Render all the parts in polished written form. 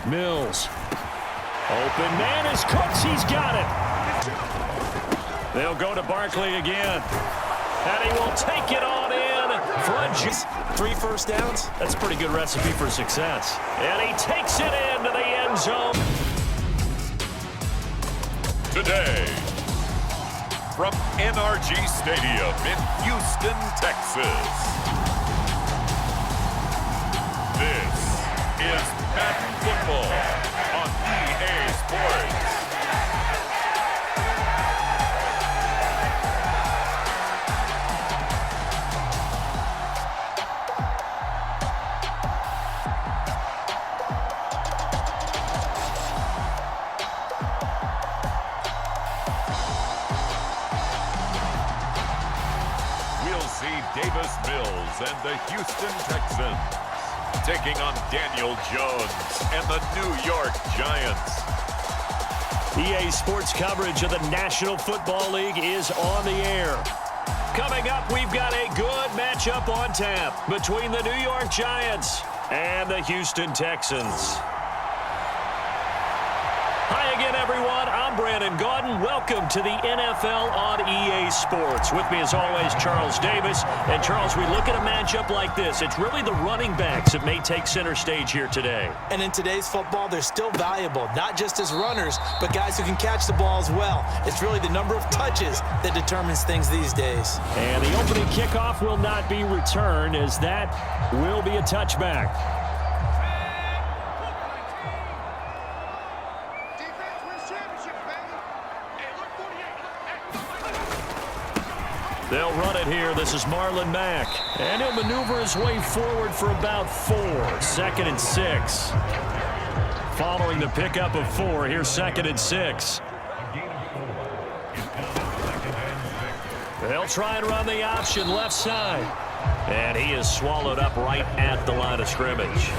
Mills. Open man is Cooks. He's got it. They'll go to Barkley again. And he will take it on in. Front 3 first downs. That's a pretty good recipe for success. And he takes it into the end zone. Today, from NRG Stadium in Houston, Texas, this is Madden Football on EA Sports. Davis Mills and the Houston Texans taking on Daniel Jones and the New York Giants. EA Sports coverage of the National Football League is on the air. Coming up, we've got a good matchup on tap between the New York Giants and the Houston Texans. Hi again, everyone. I'm Brandon Gaudin. Welcome to the NFL on EA Sports. With me, as always, Charles Davis. And, Charles, we look at a matchup like this. It's really the running backs that may take center stage here today. And in today's football, they're still valuable, not just as runners, but guys who can catch the ball as well. It's really the number of touches that determines things these days. And the opening kickoff will not be returned, as that will be a touchback. They'll run it here. This is Marlon Mack. And he'll maneuver his way forward for about 4. 2nd and 6. Following the pickup of 4, here's 2nd and 6. They'll try and run the option left side. And he is swallowed up right at the line of scrimmage.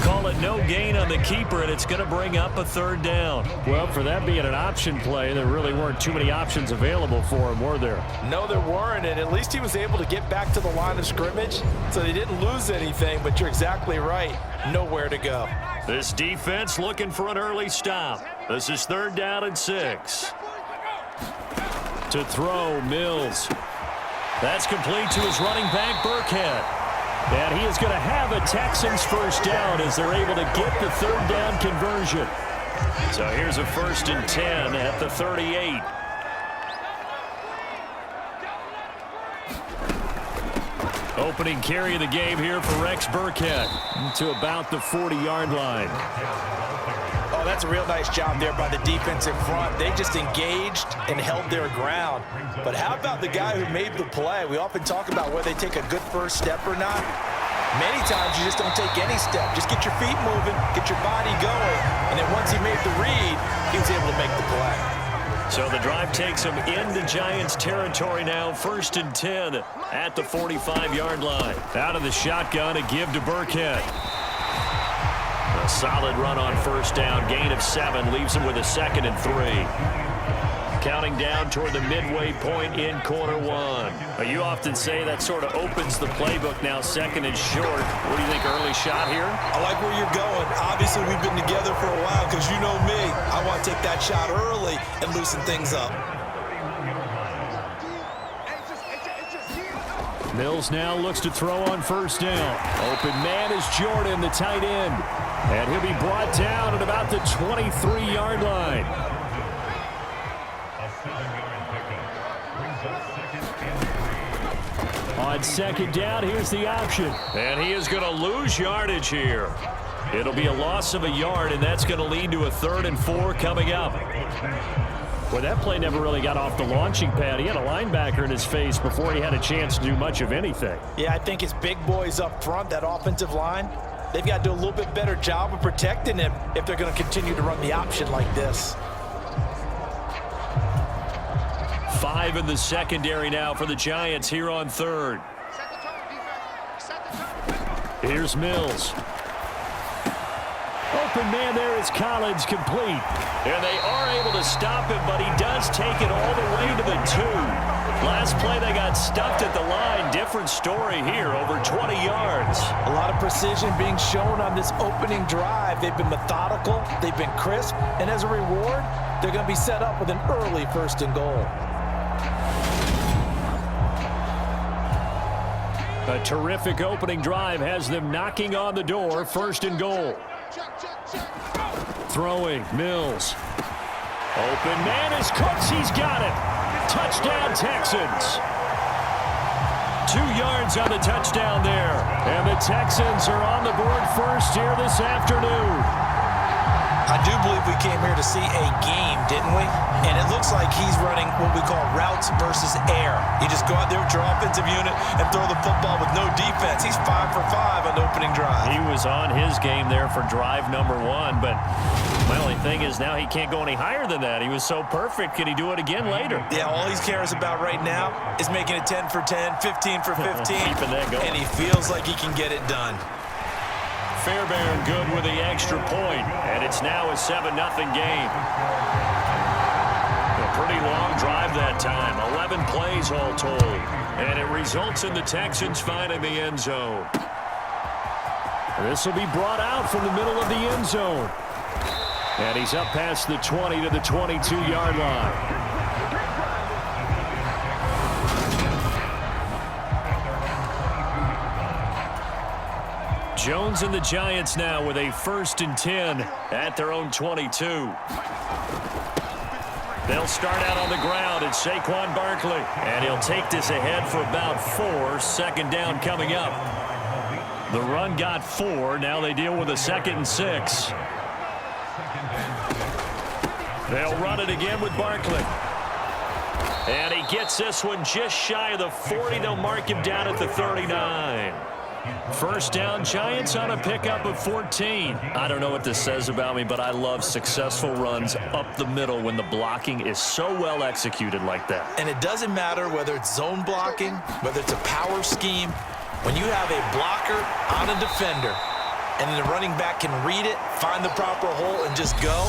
Call it no gain on the keeper, and it's going to bring up a 3rd down. Well, for that being an option play, there really weren't too many options available for him, were there? No, there weren't, and at least he was able to get back to the line of scrimmage, so they didn't lose anything, but you're exactly right. Nowhere to go. This defense looking for an early stop. This is 3rd down and 6. To throw, Mills. That's complete to his running back, Burkhead. And he is going to have a Texans first down as they're able to get the 3rd down conversion. So here's a 1st and 10 at the 38. Opening carry of the game here for Rex Burkhead to about the 40-yard line. Oh, that's a real nice job there by the defensive front. They just engaged and held their ground. But how about the guy who made the play? We often talk about whether they take a good first step or not. Many times you just don't take any step. Just get your feet moving, get your body going, and then once he made the read, he was able to make the play. So the drive takes him into Giants territory now. 1st and 10 at the 45-yard line. Out of the shotgun, a give to Burkhead. A solid run on 1st down. Gain of 7 leaves him with a 2nd and 3. Counting down toward the midway point in quarter 1. You often say that sort of opens the playbook now, 2nd and short. What do you think, early shot here? I like where you're going. Obviously, we've been together for a while because you know me. I want to take that shot early and loosen things up. Mills now looks to throw on 1st down. Open man is Jordan, the tight end. And he'll be brought down at about the 23-yard line. On 2nd down, here's the option. And he is going to lose yardage here. It'll be a loss of a yard, and that's going to lead to a 3rd and 4 coming up. Well, that play never really got off the launching pad. He had a linebacker in his face before he had a chance to do much of anything. Yeah, I think his big boys up front, that offensive line, they've got to do a little bit better job of protecting him if they're going to continue to run the option like this. 5 in the secondary now for the Giants here on 3rd. Here's Mills. open man there is Collins, complete. And they are able to stop him, but he does take it all the way to the 2. Last play, they got stuffed at the line. Different story here, over 20 yards. A lot of precision being shown on this opening drive. They've been methodical, they've been crisp, and as a reward, they're going to be set up with an early 1st and goal. A terrific opening drive has them knocking on the door. 1st and goal. Throwing, Mills. Open man is Cooks. He's got it. Touchdown, Texans. 2 yards on the touchdown there. And the Texans are on the board first here this afternoon. I do believe we came here to see a game, didn't we? And it looks like he's running what we call routes versus air. You just go out there with your offensive unit and throw the football with no defense. He's 5 for 5 on the opening drive. He was on his game there for drive number 1, but my only thing is now he can't go any higher than that. He was so perfect. Can he do it again later? Yeah, all he cares about right now is making it 10 for 10, 15 for 15. Keeping that going. And he feels like he can get it done. Fairbairn good with the extra point, and it's now a 7-0 game. A pretty long drive that time, 11 plays all told, and it results in the Texans finding the end zone. This will be brought out from the middle of the end zone, and he's up past the 20 to the 22-yard line. Jones and the Giants now with a 1st and 10 at their own 22. They'll start out on the ground at Saquon Barkley, and he'll take this ahead for about 4. 2nd down coming up. The run got 4. Now they deal with a 2nd and 6. They'll run it again with Barkley. And he gets this one just shy of the 40. They'll mark him down at the 39. 1st down, Giants on a pickup of 14. I don't know what this says about me, but I love successful runs up the middle when the blocking is so well executed like that. And it doesn't matter whether it's zone blocking, whether it's a power scheme. When you have a blocker on a defender, and then the running back can read it, find the proper hole, and just go,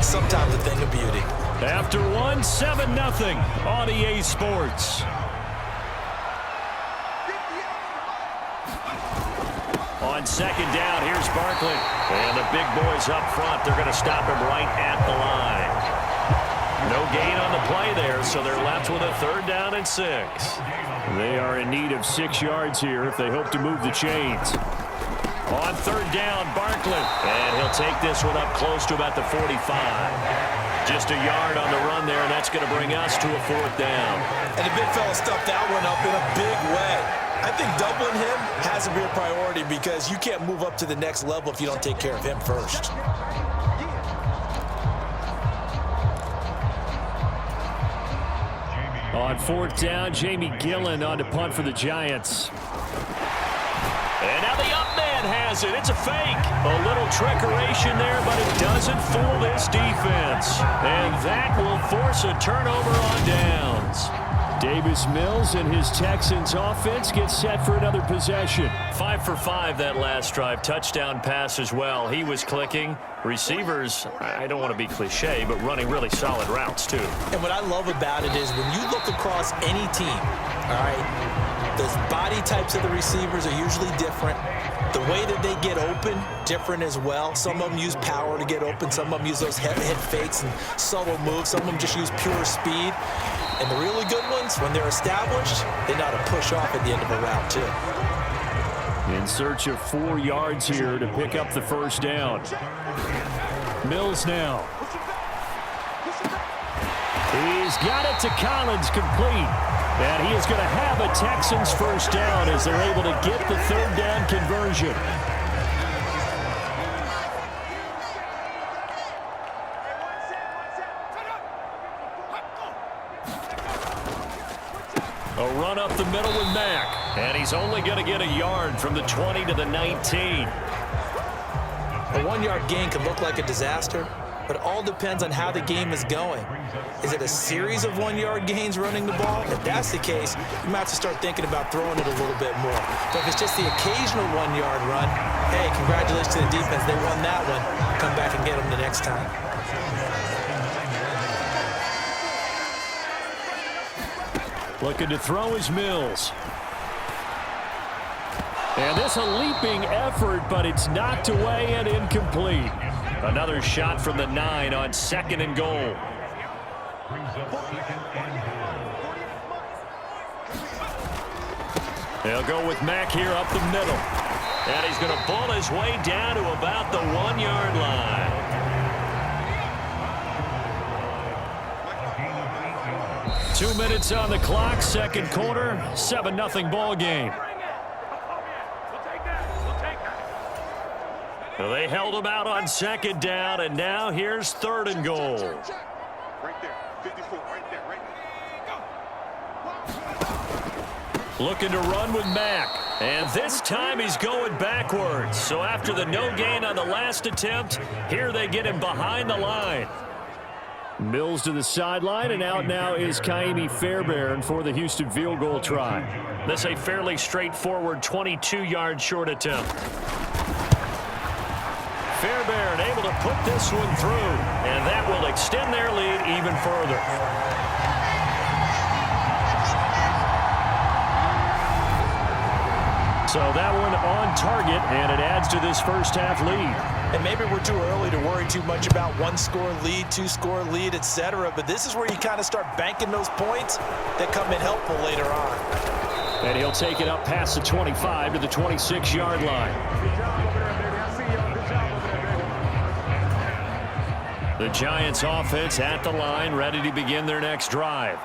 sometimes a thing of beauty. After 7-0 on EA Sports. On 2nd down, here's Barkley. And the big boys up front, they're going to stop him right at the line. No gain on the play there, so they're left with a 3rd down and 6. They are in need of 6 yards here if they hope to move the chains. On 3rd down, Barkley. And he'll take this one up close to about the 45. Just a yard on the run there, and that's going to bring us to a 4th down. And the big fella stuffed that one up in a big way. I think doubling him has to be a priority because you can't move up to the next level if you don't take care of him first. On 4th down, Jamie Gillen on to punt for the Giants. And now the up man has it. It's a fake. A little trickeration there, but it doesn't fool this defense. And that will force a turnover on downs. Davis Mills and his Texans offense gets set for another possession. 5 for 5 that last drive. Touchdown pass as well. He was clicking. Receivers, I don't want to be cliche, but running really solid routes too. And what I love about it is when you look across any team, all right, the body types of the receivers are usually different. The way that they get open, different as well. Some of them use power to get open. Some of them use those head fakes and subtle moves. Some of them just use pure speed. And the really good ones, when they're established, they know how to push off at the end of a route, too. In search of 4 yards here to pick up the 1st down. Mills now. He's got it to Collins, complete. And he is going to have a Texans 1st down as they're able to get the 3rd down conversion. A run up the middle with Mack. And he's only going to get a yard from the 20 to the 19. A 1-yard gain can look like a disaster, but it all depends on how the game is going. Is it a series of 1-yard gains running the ball? If that's the case, you might have to start thinking about throwing it a little bit more. But if it's just the occasional 1-yard run, hey, congratulations to the defense. They won that one. next time. Looking to throw is Mills. And this a leaping effort, but it's knocked away and incomplete. Another shot from the 9 on 2nd and goal. They'll go with Mack here up the middle. And he's going to ball his way down to about the 1-yard line. Two minutes on the clock, second quarter, 7-0 ball game. Well, they held him out on 2nd down, and now here's 3rd and goal. Right there, 54, right there, right there. Looking to run with Mack. And this time he's going backwards. So after the no gain on the last attempt, here they get him behind the line. Mills to the sideline, and out now is Kaimi Fairbairn for the Houston field goal try. This a fairly straightforward 22-yard short attempt. Fairbairn able to put this one through, and that will extend their lead even further. So that one on target, and it adds to this first half lead. And maybe we're too early to worry too much about 1-score lead, 2-score lead, etc. But this is where you kind of start banking those points that come in helpful later on. And he'll take it up past the 25 to the 26-yard line. The Giants offense at the line, ready to begin their next drive.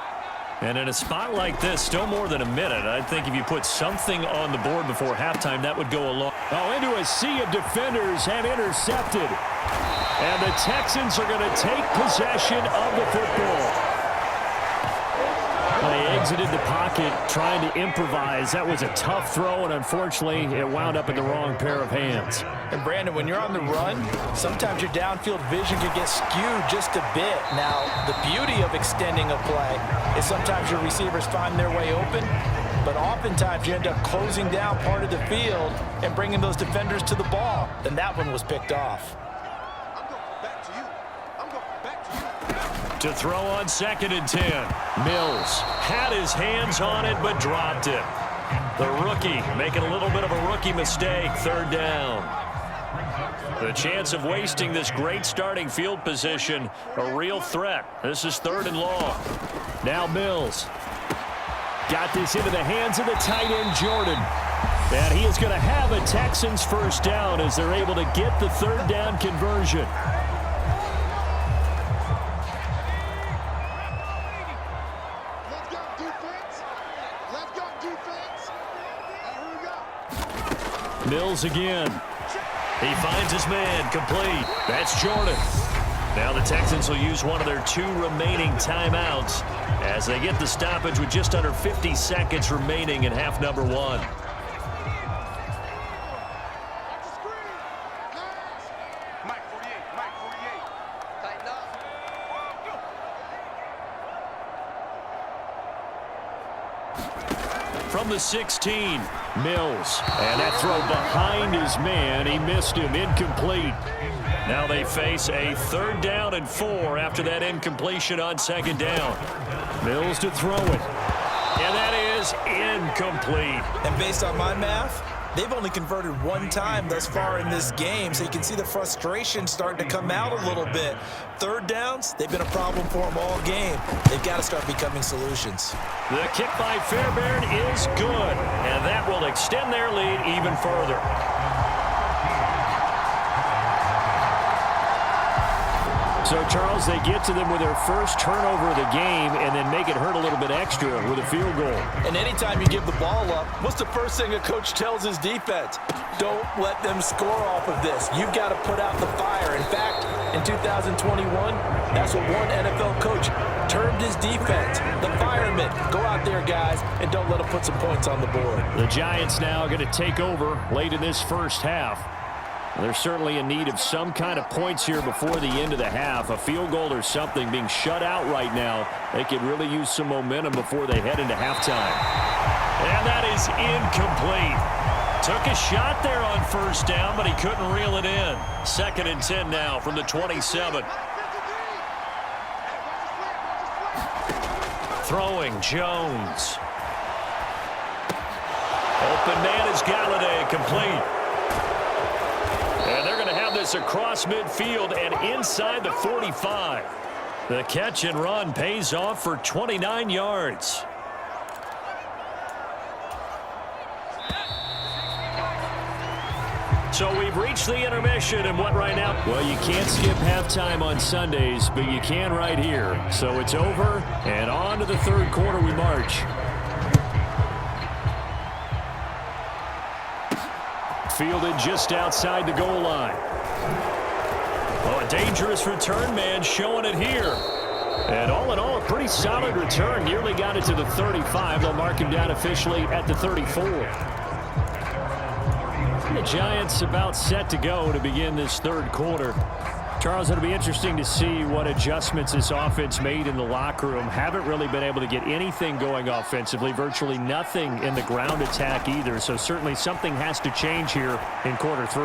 And in a spot like this, still more than a minute, I think if you put something on the board before halftime, that would go a long. Oh, into a sea of defenders have intercepted. And the Texans are going to take possession of the football. They exited the pocket trying to improvise. That was a tough throw, and unfortunately, it wound up in the wrong pair of hands. And Brandon, when you're on the run, sometimes your downfield vision can get skewed just a bit. Now, the beauty of extending a play is sometimes your receivers find their way open, but oftentimes you end up closing down part of the field and bringing those defenders to the ball. And that one was picked off. To throw on 2nd and 10. Mills had his hands on it but dropped it. The rookie making a little bit of a rookie mistake, 3rd down. The chance of wasting this great starting field position, a real threat. This is 3rd and long. Now Mills. Got this into the hands of the tight end, Jordan. And he is going to have a Texans first down as they're able to get the 3rd down conversion. Mills again. He finds his man, complete. That's Jordan. Now the Texans will use one of their 2 remaining timeouts as they get the stoppage with just under 50 seconds remaining in half number 1. From the 16, Mills. And that throw behind his man. He missed him. Incomplete. Now they face a 3rd down and 4 after that incompletion on 2nd down. Mills to throw it. And that is incomplete. And based on my math, they've only converted 1 time thus far in this game, so you can see the frustration starting to come out a little bit. 3rd downs, they've been a problem for them all game. They've got to start becoming solutions. The kick by Fairbairn is good, and that will extend their lead even further. So, Charles, they get to them with their first turnover of the game and then make it hurt a little bit extra with a field goal. And anytime you give the ball up, what's the first thing a coach tells his defense? Don't let them score off of this. You've got to put out the fire. In fact, in 2021, that's what one NFL coach termed his defense. The firemen. Go out there, guys, and don't let them put some points on the board. The Giants now going to take over late in this first half. They're certainly in need of some kind of points here before the end of the half. A field goal or something being shut out right now. They could really use some momentum before they head into halftime. And that is incomplete. Took a shot there on first down, but he couldn't reel it in. 2nd and 10 now from the 27. Throwing, Jones. Open man is Galladay, complete. And they're going to have this across midfield and inside the 45. The catch and run pays off for 29 yards. So we've reached the intermission, and what right now? Well, you can't skip halftime on Sundays, but you can right here. So it's over, and on to the 3rd quarter we march. Fielded just outside the goal line. Oh, a dangerous return man showing it here. And all in all, a pretty solid return. Nearly got it to the 35. They'll mark him down officially at the 34. The Giants about set to go to begin this 3rd quarter. Charles, it'll be interesting to see what adjustments this offense made in the locker room. Haven't really been able to get anything going offensively, virtually nothing in the ground attack either. So certainly something has to change here in quarter 3.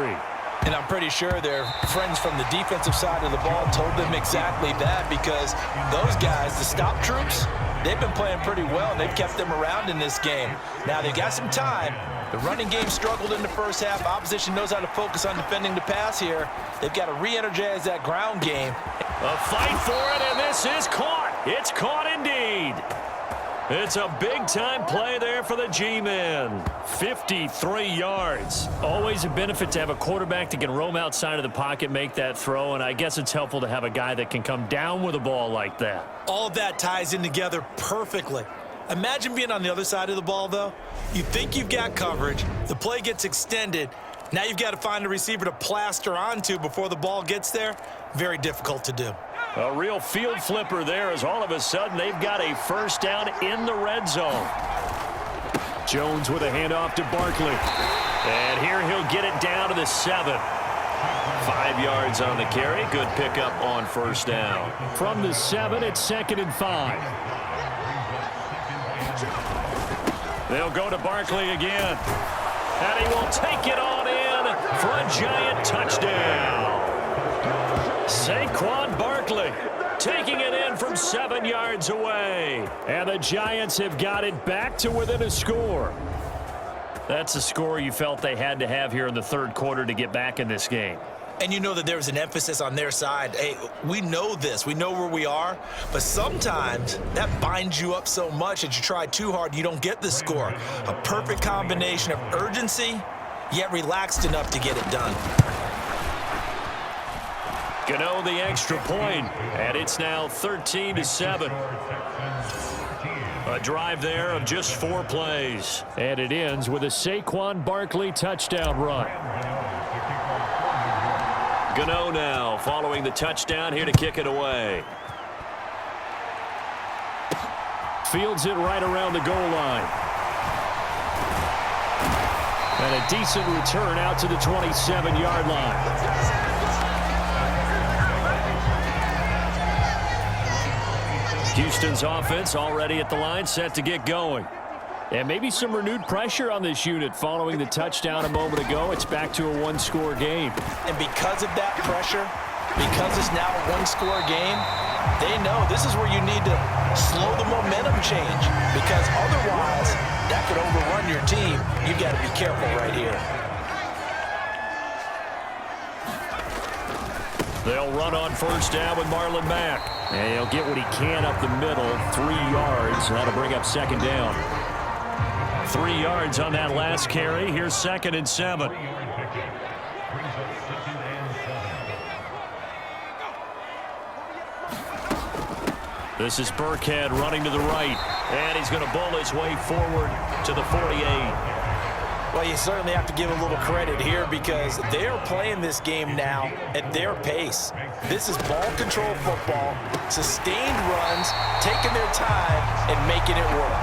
And I'm pretty sure their friends from the defensive side of the ball told them exactly that, because those guys, the stop troops, they've been playing pretty well, and they've kept them around in this game. Now, they've got some time. The running game struggled in the first half. Opposition knows how to focus on defending the pass here. They've got to re-energize that ground game. A fight for it, and this is caught. It's caught indeed. It's a big-time play there for the G-men. 53 yards. Always a benefit to have a quarterback that can roam outside of the pocket, make that throw, and I guess it's helpful to have a guy that can come down with a ball like that. All of that ties in together perfectly. Imagine being on the other side of the ball, though. You think you've got coverage. The play gets extended. Now you've got to find a receiver to plaster onto before the ball gets there. Very difficult to do. A real field flipper there, as all of a sudden they've got a first down in the red zone. Jones with a handoff to Barkley. And here he'll get it down to the 7. 5 yards on the carry. Good pickup on first down. From the 7, it's 2nd and 5. They'll go to Barkley again. And he will take it on in for a Giant touchdown. Saquon Barkley taking it in from 7 yards away. And the Giants have got it back to within a score. That's a score you felt they had to have here in the 3rd quarter to get back in this game. And you know that there's an emphasis on their side. Hey, we know this. We know where we are. But sometimes that binds you up so much that you try too hard, you don't get the score. A perfect combination of urgency, yet relaxed enough to get it done. Gano the extra point, and it's now 13-7. A drive there of just 4 plays. And it ends with a Saquon Barkley touchdown run. Gano now following the touchdown here to kick it away. Fields it right around the goal line. And a decent return out to the 27-yard line. Houston's offense already at the line, set to get going. And maybe some renewed pressure on this unit following the touchdown a moment ago. It's back to a 1-score game. And because of that pressure, because it's now a 1-score game, they know this is where you need to slow the momentum change, because otherwise that could overrun your team. You've got to be careful right here. They'll run on first down with Marlon Mack. And he'll get what he can up the middle, 3 yards. That'll bring up 2nd down. 3 yards on that last carry. Here's 2nd and 7. This is Burkhead running to the right. And he's going to bull his way forward to the 48. Well, you certainly have to give a little credit here, because they are playing this game now at their pace. This is ball control football, sustained runs, taking their time and making it work.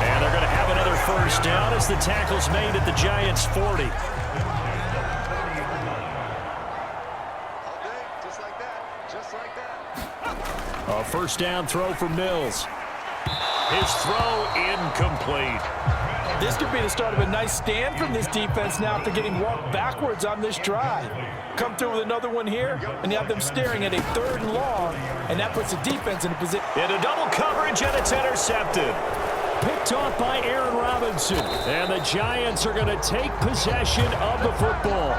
And they're going to have another first down as the tackle's made at the Giants' 40. Just like that. Just like that. A first down throw for Mills. His throw incomplete. This could be the start of a nice stand from this defense now after getting walked backwards on this drive. Come through with another one here, and you have them staring at a 3rd and long, and that puts the defense in a position. Into double coverage, and it's intercepted. Picked off by Aaron Robinson. And the Giants are going to take possession of the football.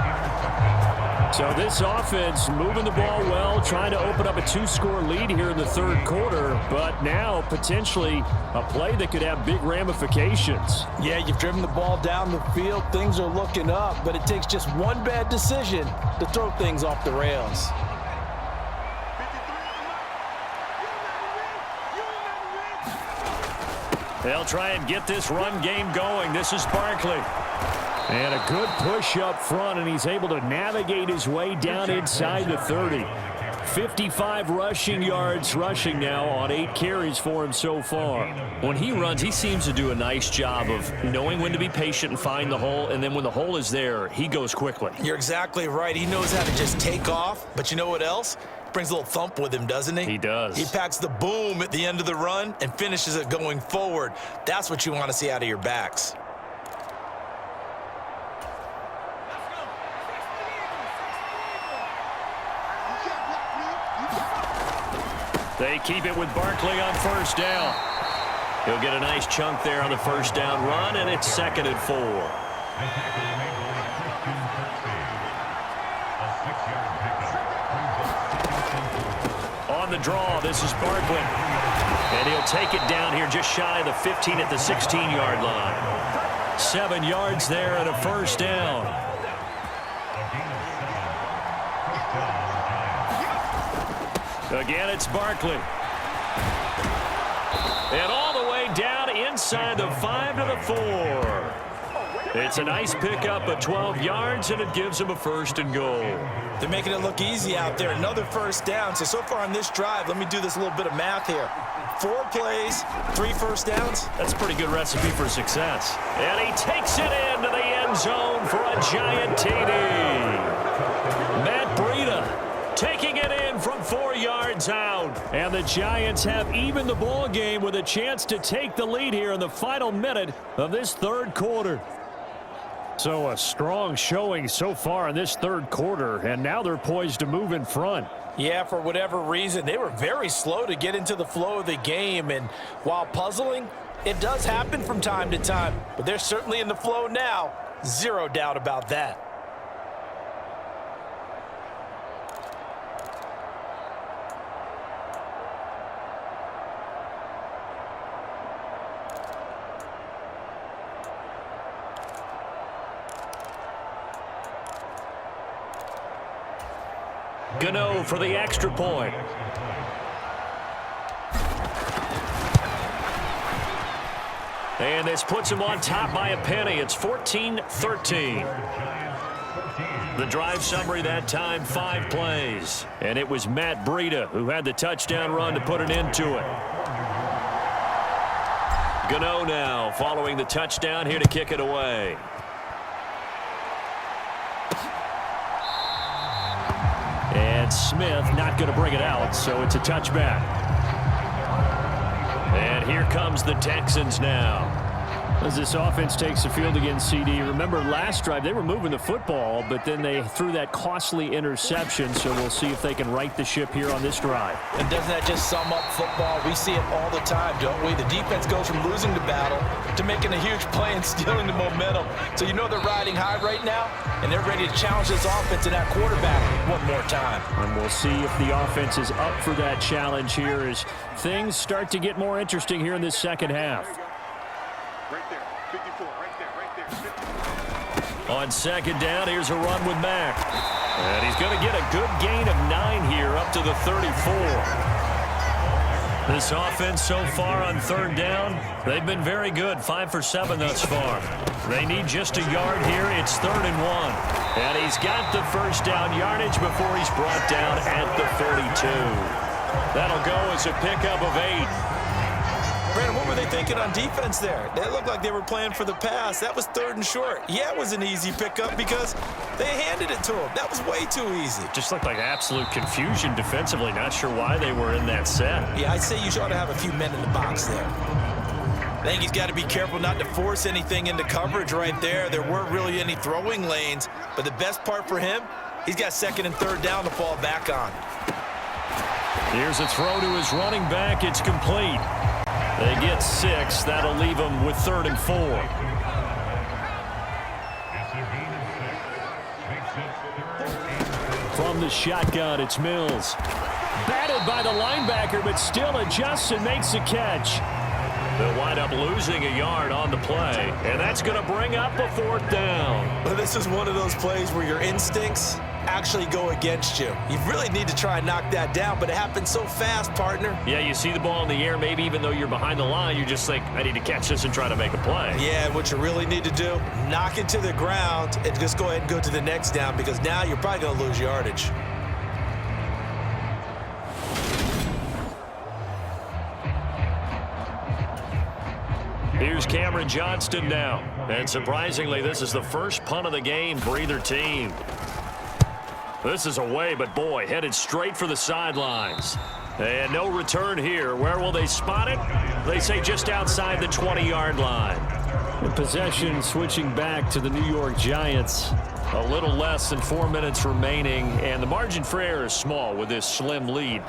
So this offense moving the ball well, trying to open up a 2-score lead here in the 3rd quarter, but now potentially a play that could have big ramifications. Yeah, you've driven the ball down the field. Things are looking up, but it takes just one bad decision to throw things off the rails. They'll try and get this run game going. This is Barkley. And a good push up front, and he's able to navigate his way down inside the 30. 55 rushing yards rushing now on 8 carries for him so far. When he runs, he seems to do a nice job of knowing when to be patient and find the hole, and then when the hole is there, he goes quickly. You're exactly right. He knows how to just take off, but you know what else? Brings a little thump with him, doesn't he? He does. He packs the boom at the end of the run and finishes it going forward. That's what you want to see out of your backs. They keep it with Barkley on 1st down. He'll get a nice chunk there on the 1st down run, and it's 2nd and 4. On the draw, this is Barkley. And he'll take it down here just shy of the 15 at the 16-yard line. 7 yards there and a 1st down. Again, it's Barkley. And all the way down inside the 5 to the 4. It's a nice pickup of 12 yards, and it gives him a 1st and goal. They're making it look easy out there. Another 1st down. So far on this drive, let me do this little bit of math here. 4 plays, 3 1st downs. That's a pretty good recipe for success. And he takes it into the end zone for a giant TD. Matt Breida taking it in from 4 yards out. And the Giants have evened the ball game with a chance to take the lead here in the final minute of this 3rd quarter. So a strong showing so far in this 3rd quarter, and now they're poised to move in front. Yeah, for whatever reason, they were very slow to get into the flow of the game. And while puzzling, it does happen from time to time. But they're certainly in the flow now. Zero doubt about that. Gano for the extra point. And this puts him on top by a penny. It's 14-13. The drive summary that time, 5 plays. And it was Matt Breida who had the touchdown run to put an end to it. Gano now following the touchdown here to kick it away. And Smith not going to bring it out, so it's a touchback. And here comes the Texans now. As this offense takes the field against CD, remember last drive they were moving the football, but then they threw that costly interception, so we'll see if they can right the ship here on this drive. And doesn't that just sum up football? We see it all the time, don't we? The defense goes from losing the battle to making a huge play and stealing the momentum. So you know they're riding high right now, and they're ready to challenge this offense and that quarterback one more time. And we'll see if the offense is up for that challenge here as things start to get more interesting here in this second half. Right there, 54, right there, 54. On 2nd down, here's a run with Mack. And he's going to get a good gain of 9 here up to the 34. This offense so far on 3rd down, they've been very good, 5 for 7 thus far. They need just a yard here. It's 3rd and 1. And he's got the 1st down yardage before he's brought down at the 32. That'll go as a pickup of 8. Brandon, what were they thinking on defense there? They looked like they were playing for the pass. That was 3rd and short. Yeah, it was an easy pickup because they handed it to him. That was way too easy. Just looked like absolute confusion defensively. Not sure why they were in that set. Yeah, I'd say you ought to have a few men in the box there. I think he's got to be careful not to force anything into coverage right there. There weren't really any throwing lanes, but the best part for him, he's got second and third down to fall back on. Here's a throw to his running back. It's complete. They get 6. That'll leave them with 3rd and 4. From the shotgun, it's Mills. Batted by the linebacker, but still adjusts and makes the catch. They'll wind up losing a yard on the play, and that's going to bring up a 4th down. Well, this is one of those plays where your instincts actually go against you. You really need to try and knock that down, but it happens so fast, partner. Yeah, you see the ball in the air, maybe even though you're behind the line, you just think, I need to catch this and try to make a play. Yeah, and what you really need to do, knock it to the ground and just go ahead and go to the next down, because now you're probably going to lose yardage. Here's Cameron Johnston now. And surprisingly, this is the first punt of the game for either team. This is away, but boy, headed straight for the sidelines. And no return here. Where will they spot it? They say just outside the 20-yard line. The possession switching back to the New York Giants. A little less than 4 minutes remaining, and the margin for error is small with this slim lead.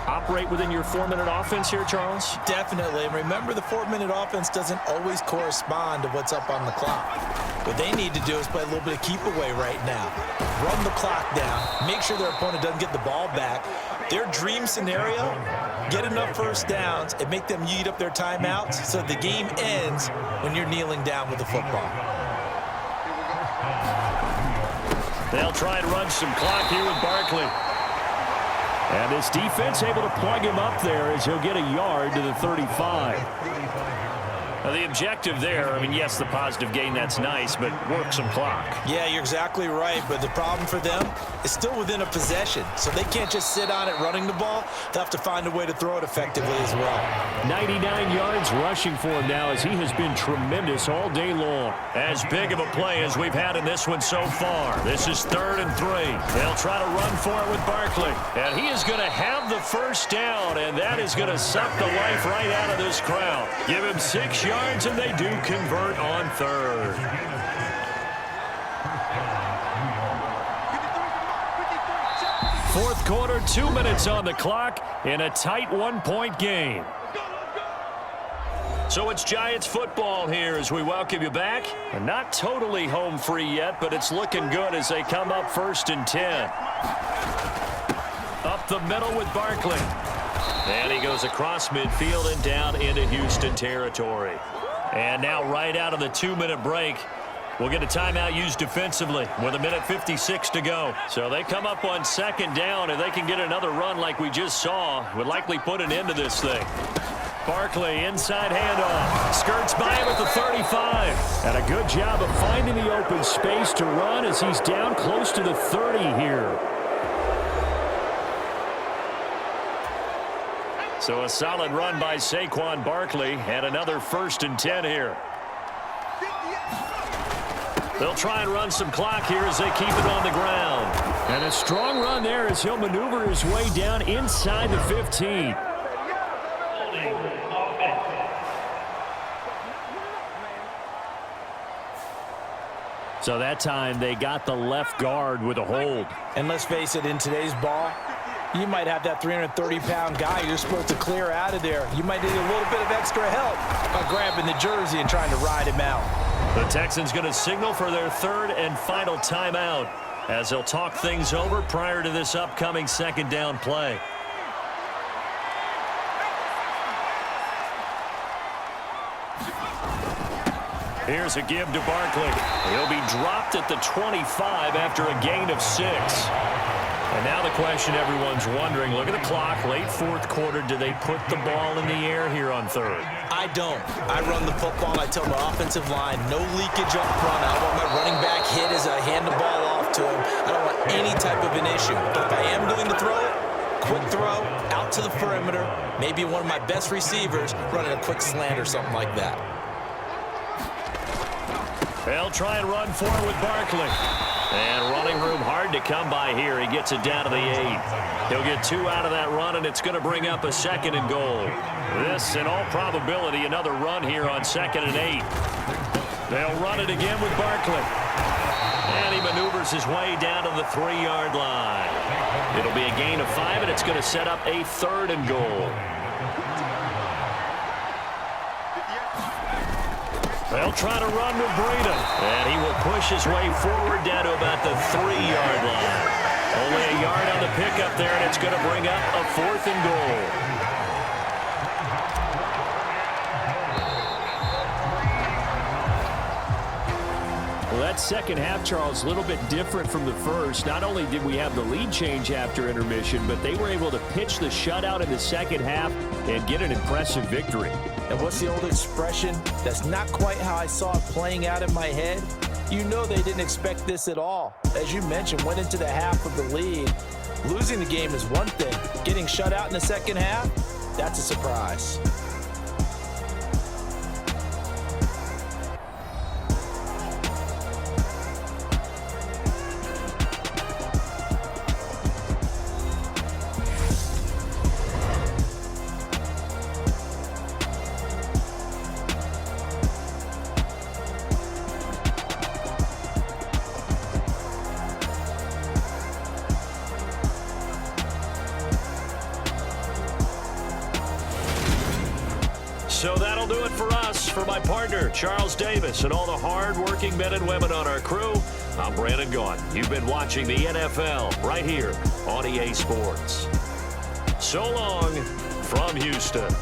Operate within your 4-minute offense here, Charles? Definitely. And remember, the 4-minute offense doesn't always correspond to what's up on the clock. What they need to do is play a little bit of keep away right now. Run the clock down. Make sure their opponent doesn't get the ball back. Their dream scenario, get enough first downs and make them eat up their timeouts so the game ends when you're kneeling down with the football. They'll try and run some clock here with Barkley. And this defense able to plug him up there as he'll get a yard to the 35. Now the objective there, I mean, yes, the positive gain, that's nice, but work some clock. Yeah, you're exactly right, but the problem for them is still within a possession, so they can't just sit on it running the ball. They'll have to find a way to throw it effectively as well. 99 yards rushing for him now as he has been tremendous all day long. As big of a play as we've had in this one so far. This is 3rd and 3. They'll try to run for it with Barkley. And he is going to have the first down, and that is going to suck the life right out of this crowd. Give him 6 yards, and they do convert on 3rd. Fourth quarter, 2 minutes on the clock in a tight 1-point game. So it's Giants football here as we welcome you back. And not totally home free yet, but it's looking good as they come up 1st and 10. Up the middle with Barkley. And he goes across midfield and down into Houston territory. And now right out of the 2-minute break, we'll get a timeout used defensively with 1:56 to go. So they come up on 2nd down, and they can get another run like we just saw. Would likely put an end to this thing. Barkley, inside handoff. Skirts by him at the 35. And a good job of finding the open space to run as he's down close to the 30 here. So a solid run by Saquon Barkley, and another 1st and 10 here. They'll try and run some clock here as they keep it on the ground. And a strong run there as he'll maneuver his way down inside the 15. So that time they got the left guard with a hold. And let's face it, in today's ball, you might have that 330-pound guy you're supposed to clear out of there. You might need a little bit of extra help by grabbing the jersey and trying to ride him out. The Texans going to signal for their 3rd and final timeout as they'll talk things over prior to this upcoming 2nd down play. Here's a give to Barkley. He'll be dropped at the 25 after a gain of 6. And now the question everyone's wondering, look at the clock, late 4th quarter, do they put the ball in the air here on 3rd? I don't. I run the football. I tell my offensive line, no leakage up front. I don't want my running back hit as I hand the ball off to him. I don't want any type of an issue. But if I am going to throw it, quick throw, out to the perimeter, maybe one of my best receivers running a quick slant or something like that. They'll try and run for it with Barkley. And running room hard to come by here. He gets it down to the 8. He'll get 2 out of that run, and it's going to bring up a 2nd and goal. This, in all probability, another run here on 2nd and 8. They'll run it again with Barkley. And he maneuvers his way down to the 3-yard line. It'll be a gain of 5, and it's going to set up a 3rd and goal. They'll try to run with Breida. And he will push his way forward down to about the 3-yard line. Only a yard on the pickup there, and it's going to bring up a 4th and goal. Well, that second half, Charles, a little bit different from the first. Not only did we have the lead change after intermission, but they were able to pitch the shutout in the second half and get an impressive victory. And what's the old expression? That's not quite how I saw it playing out in my head. You know they didn't expect this at all. As you mentioned, went into the half of the lead. Losing the game is one thing. Getting shut out in the second half, that's a surprise. So that'll do it for us. For my partner, Charles Davis, and all the hard-working men and women on our crew, I'm Brandon Gaughan. You've been watching the NFL right here on EA Sports. So long from Houston.